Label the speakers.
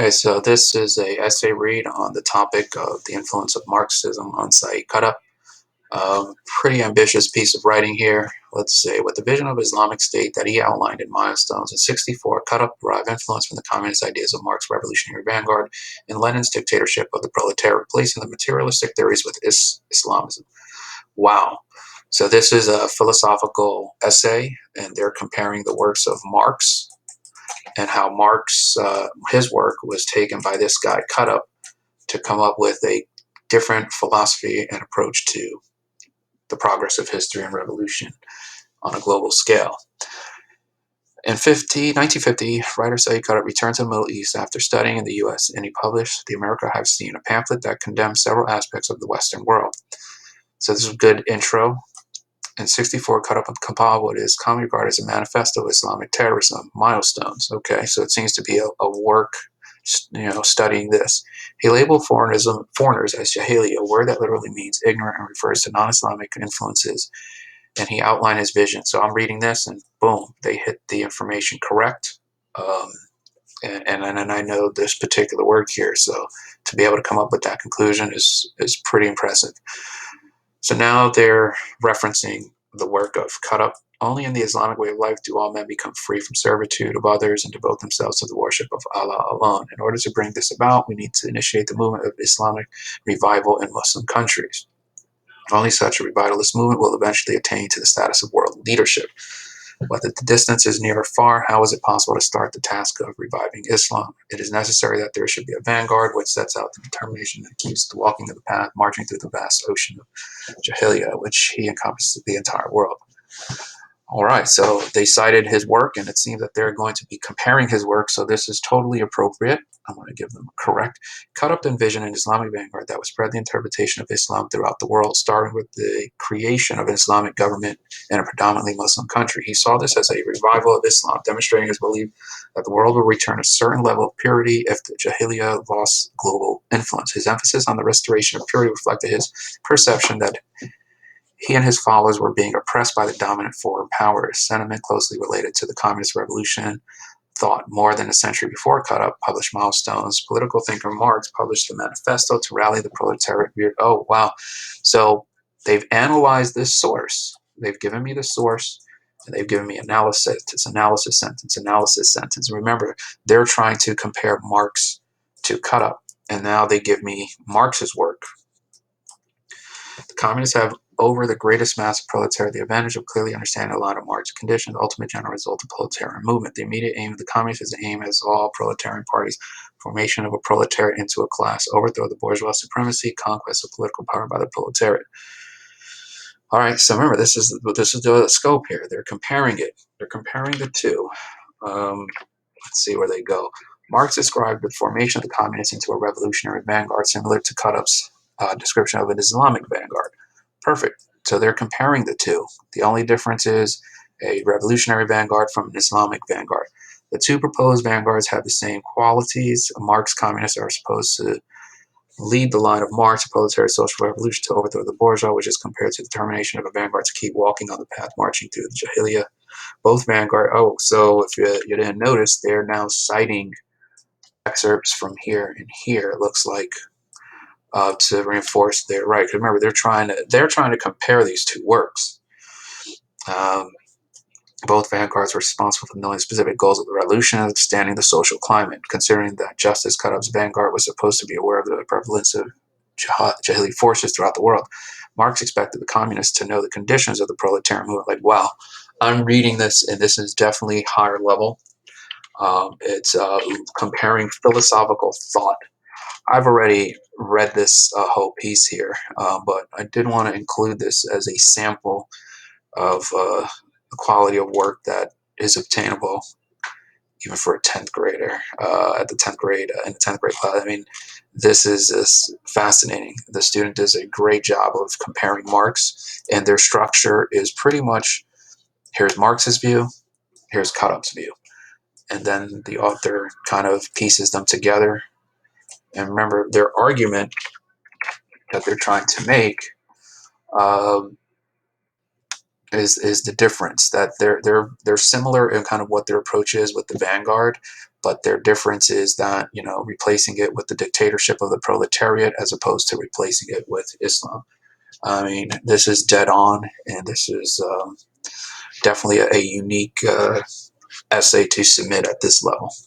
Speaker 1: Okay, so this is a essay read on the topic of the influence of Marxism on Said Qutb. Pretty ambitious piece of writing here. Let's say, with the vision of Islamic State that he outlined in Milestones in '64, Qutb derived influence from the communist ideas of Marx's revolutionary vanguard and Lenin's dictatorship of the proletariat, replacing the materialistic theories with Islamism. Wow. So this is a philosophical essay, and they're comparing the works of Marx and how Marx, his work was taken by this guy, Qutb, to come up with a different philosophy and approach to the progress of history and revolution on a global scale. In 1950, writer Said Qutb returned to the Middle East after studying in the U.S., and he published The America I've Seen, a pamphlet that condemned several aspects of the Western world. So this is a good intro. In '64, Qutb compiled what is commonly regarded as a manifesto of Islamic terrorism, Milestones. Okay, so it seems to be a work, studying this. He labeled foreigners as Jahiliya, a word that literally means ignorant and refers to non-Islamic influences, and he outlined his vision. So I'm reading this, and boom, they hit the information correct. Um, and I know this particular work here, so to be able to come up with that conclusion is pretty impressive. So now they're referencing the work of Qutb. Only in the Islamic way of life do all men become free from servitude of others and devote themselves to the worship of Allah alone. In order to bring this about, we need to initiate the movement of Islamic revival in Muslim countries. Only such a revivalist movement will eventually attain to the status of world leadership. Whether the distance is near or far, how is it possible to start the task of reviving Islam? It is necessary that there should be a vanguard which sets out the determination that keeps the walking of the path, marching through the vast ocean of Jahiliya, which he encompasses the entire world. All right, so they cited his work, and it seems that they're going to be comparing his work, so this is totally appropriate. I'm going to give them a correct. Qutb envisioned an Islamic vanguard that would spread the interpretation of Islam throughout the world, starting with the creation of an Islamic government in a predominantly Muslim country. He saw this as a revival of Islam, demonstrating his belief that the world will return a certain level of purity if the Jahiliya lost global influence. His emphasis on the restoration of purity reflected his perception that he and his followers were being oppressed by the dominant foreign powers, sentiment closely related to the Communist Revolution. Thought more than a century before Qutb published Milestones, political thinker Marx published the Manifesto to rally the proletariat. Oh, wow. So they've analyzed this source. They've given me the source, and they've given me analysis sentence. Remember, they're trying to compare Marx to Qutb, and now they give me Marx's work. The communists have over the greatest mass of proletariat the advantage of clearly understanding a lot of Marx's conditions, the ultimate general result of proletarian movement. The immediate aim of the communists is the aim as all proletarian parties, formation of a proletariat into a class, overthrow the bourgeois supremacy, conquest of political power by the proletariat. All right, so remember, this is the scope here. They're comparing it. They're comparing the two. Let's see where they go. Marx described the formation of the communists into a revolutionary vanguard, similar to Qutb's description of an Islamic vanguard. Perfect. So they're comparing the two. The only difference is a revolutionary vanguard from an Islamic vanguard. The two proposed vanguards have the same qualities. Marx communists are supposed to lead the line of Marx, the proletarian social revolution, to overthrow the bourgeois, which is compared to the determination of a vanguard to keep walking on the path marching through the Jahiliya. Both vanguard. Oh, so if you didn't notice, they're now citing excerpts from here and here. It looks like to reinforce their right. Because remember, they're trying to compare these two works. Both vanguards were responsible for knowing specific goals of the revolution and understanding the social climate. Considering that just as Qutb's vanguard was supposed to be aware of the prevalence of Jahili forces throughout the world, Marx expected the communists to know the conditions of the proletarian movement. Like, wow, I'm reading this, and this is definitely higher level. It's comparing philosophical thought. I've already read this whole piece here, but I did want to include this as a sample of the quality of work that is obtainable even for a 10th grader at the 10th grade in the 10th grade class. I mean, this is fascinating. The student does a great job of comparing Marx, and their structure is pretty much, here's Marx's view, here's Qutb's view, and then the author kind of pieces them together. And remember, their argument that they're trying to make um, is the difference, that they're similar in kind of what their approach is with the vanguard, but their difference is that, replacing it with the dictatorship of the proletariat as opposed to replacing it with Islam. I mean, this is dead on, and this is definitely a unique essay to submit at this level.